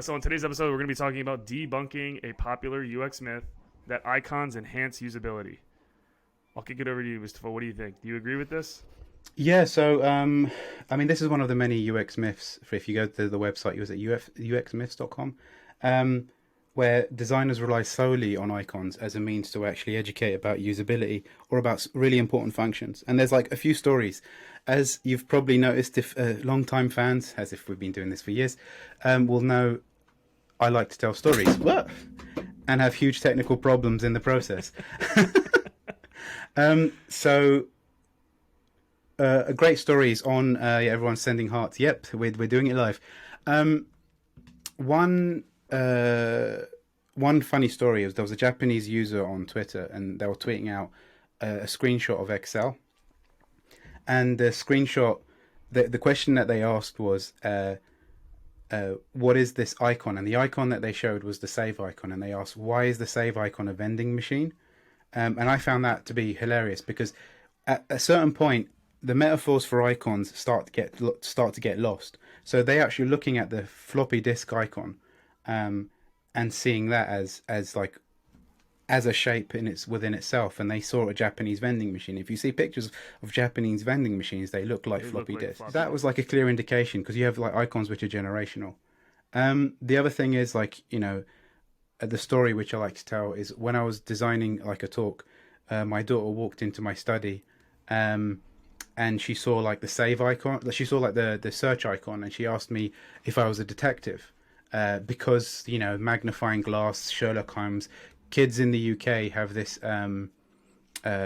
So in today's episode, we're going to be talking about debunking a popular UX myth that icons enhance usability. I'll kick it over to you, Mustafa. What do you think? Do you agree with this? Yeah, so I mean, this is one of the many UX myths. For if you go to the website, it was at uxmyths.com, where designers rely solely on icons as a means to actually educate about usability or about really important functions. And there's like a few stories, as you've probably noticed, if long-time fans, as if we've been doing this for years, will know. I like to tell stories, what, and have huge technical problems in the process. So a great story is on. Yeah, everyone's sending hearts. Yep, we're doing it live. Um, one one funny story is there was a Japanese user on Twitter, and they were tweeting out a screenshot of Excel, and the screenshot, the question that they asked was, "What is this icon?" And the icon that they showed was the save icon, and they asked, "Why is the save icon a vending machine?" And I found that to be hilarious because at a certain point, the metaphors for icons start to get lost. So they actually looking at the floppy disk icon, um, and seeing that as like as a shape in its within itself, and they saw a Japanese vending machine. If you see pictures of Japanese vending machines, they look like They look floppy like disks. floppy That was disks. like a clear indication because you have like icons which are generational. The other thing is like the story which I like to tell is when I was designing like a talk, my daughter walked into my study, um, and she saw like the save icon. She saw like the search icon, and she asked me if I was a detective, because magnifying glass, Sherlock Holmes. Kids in the UK have this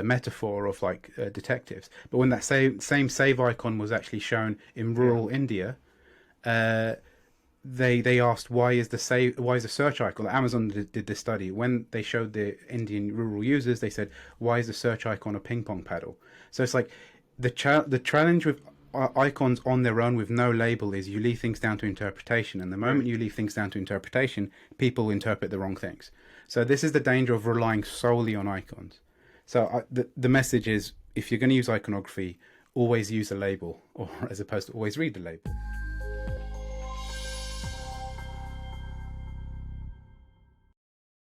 metaphor of like detectives, but when that same save icon was actually shown in Yeah. rural India, uh, they asked why is the search icon, like Amazon did this study when they showed the Indian rural users. They said, why is the search icon a ping pong paddle? So it's like the challenge with icons on their own with no label is you leave things down to interpretation, and the moment Right. you leave things down to interpretation, people interpret the wrong things. So this is the danger of relying solely on icons. So the message is, if you're going to use iconography, always use a label, or as opposed to always read the label.